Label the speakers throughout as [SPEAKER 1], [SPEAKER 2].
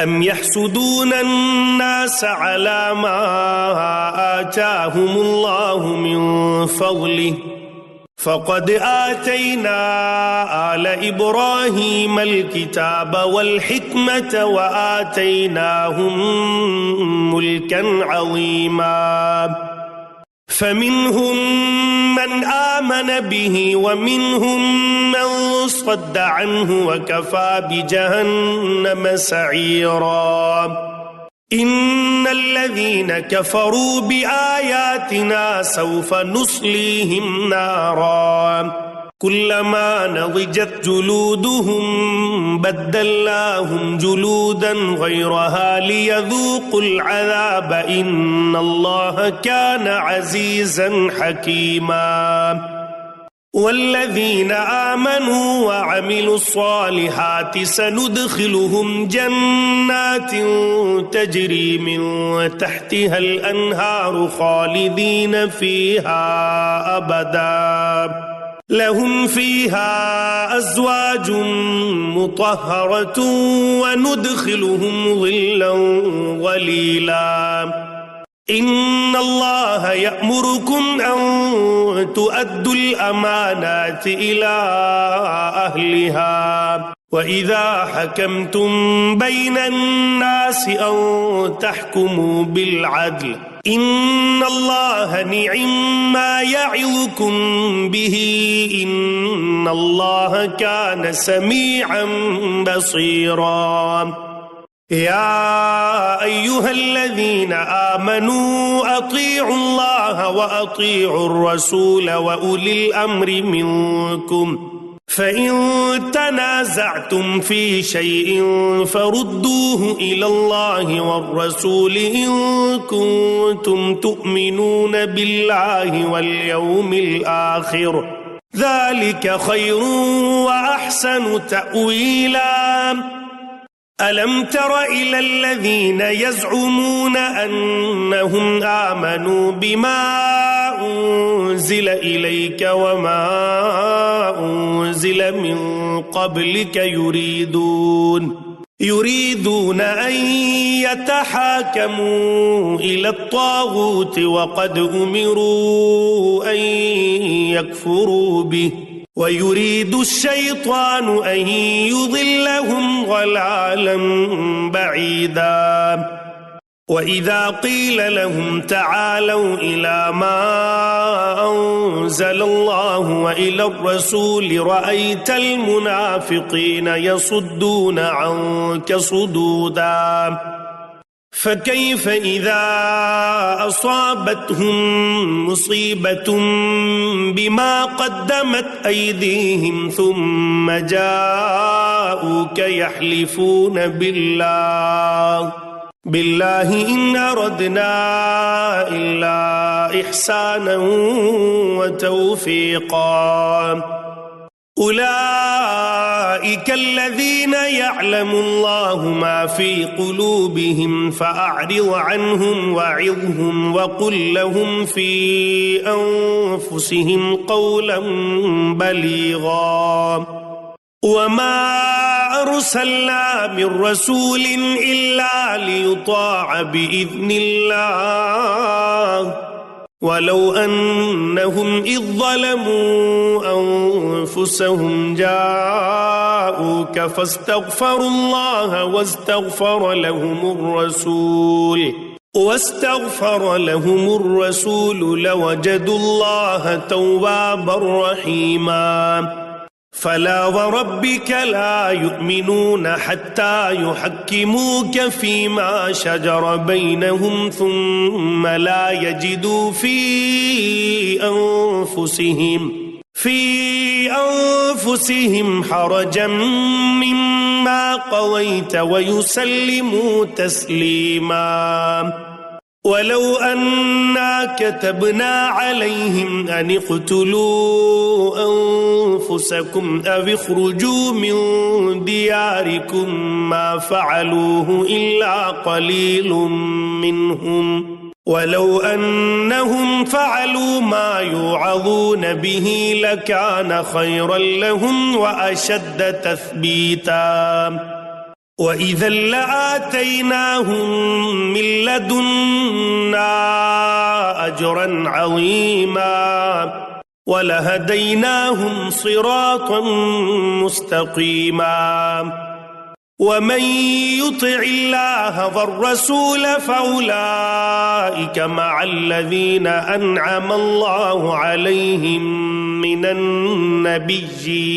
[SPEAKER 1] أم يحسدون الناس على ما آتاهم الله من فضله فقد آتينا آل إبراهيم الكتاب والحكمة وآتيناهم ملكا عظيما فمنهم من آمن به ومنهم من صد عنه وكفى بجهنم سعيرا إن الذين كفروا بآياتنا سوف نصليهم نارا كلما نضجت جلودهم بدلناهم جلودا غيرها ليذوقوا العذاب إن الله كان عزيزا حكيما والذين آمنوا وعملوا الصالحات سندخلهم جنات تجري من تحتها الأنهار خالدين فيها أبدا لهم فيها أزواج مطهرة وندخلهم ظلا ظليلا إن الله يأمركم أن تؤدوا الأمانات إلى أهلها وإذا حكمتم بين الناس أن تحكموا بالعدل إن الله نعم ما يعظكم به إن الله كان سميعا بصيرا يا أيها الذين آمنوا أطيعوا الله وأطيعوا الرسول وأولي الأمر منكم فإن تنازعتم في شيء فردوه إلى الله والرسول إن كنتم تؤمنون بالله واليوم الآخر ذلك خير وأحسن تأويلا ألم تر إلى الذين يزعمون أنهم آمنوا بما أنزل إليك وما أنزل من قبلك يريدون أن يتحاكموا إلى الطاغوت وقد أمروا أن يكفروا به ويريد الشيطان أن يضلهم ضلالا بعيدا وإذا قيل لهم تعالوا إلى ما أنزل الله وإلى الرسول رأيت المنافقين يصدون عنك صدودا فكيف إذا أصابتهم مصيبة بما قدمت أيديهم ثم جاءوك يحلفون بالله إن أردنا إلا إحسانا وتوفيقا أولئك الذين يعلم الله ما في قلوبهم فأعرض عنهم وعظهم وقل لهم في أنفسهم قولا بليغا وما أرسلنا من رسول إلا ليطاع بإذن الله ولو أنهم إذ ظلموا أنفسهم جاءوك فاستغفروا الله واستغفر لهم الرسول لوجدوا الله توابا رحيما فلا وربك لا يؤمنون حتى يحكموك فيما شجر بينهم ثم لا يجدوا في أنفسهم حرجا مما قضيت ويسلموا تسليما ولو أنا كتبنا عليهم أن اقتلوا أنفسكم أو اخرجوا من دياركم ما فعلوه إلا قليل منهم ولو أنهم فعلوا ما يوعظون به لكان خيرا لهم وأشد تثبيتا وإذا لآتيناهم من لدنا أجرا عظيما ولهديناهم صراطا مستقيما ومن يطع الله والرسول فأولئك مع الذين أنعم الله عليهم من النبيين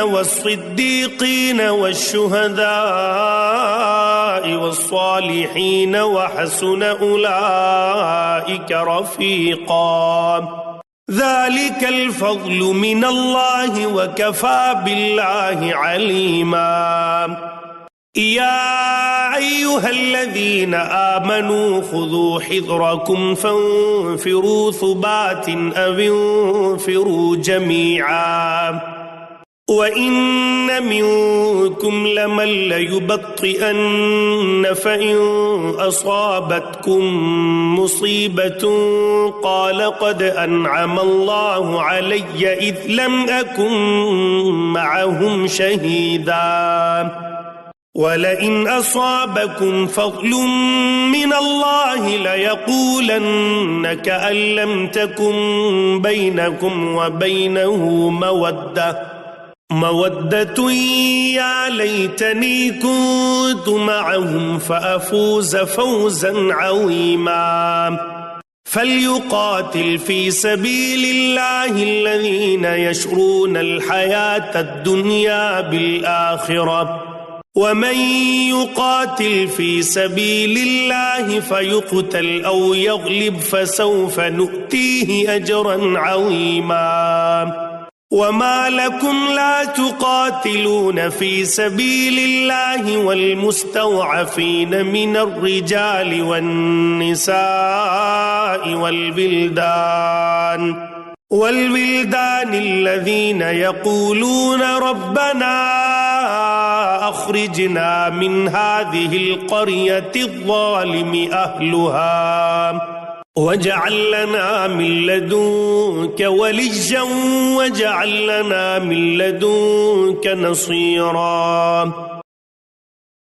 [SPEAKER 1] والصديقين والشهداء والصالحين وحسن أولئك رفيقا ذلك الفضل من الله وكفى بالله عليما يا أيها الذين آمنوا خذوا حذركم فانفروا ثبات أو انفروا جميعا وإن منكم لمن ليبطئن فإن أصابتكم مصيبة قال قد أنعم الله علي إذ لم أكن معهم شهيدا ولئن أصابكم فضل من الله ليقولن كأن لم تكن بينكم وبينه مودة يا ليتني كنت معهم فأفوز فوزا عظيما فليقاتل في سبيل الله الذين يشرون الحياة الدنيا بالآخرة ومن يقاتل في سبيل الله فيقتل أو يغلب فسوف نؤتيه أجرا عظيما وما لكم لا تقاتلون في سبيل الله والمستضعفين من الرجال والنساء والولدان الذين يقولون ربنا أخرجنا من هذه القرية الظالم أهلها واجعل لنا من لدنك وليا واجعل لنا من لدنك نصيرا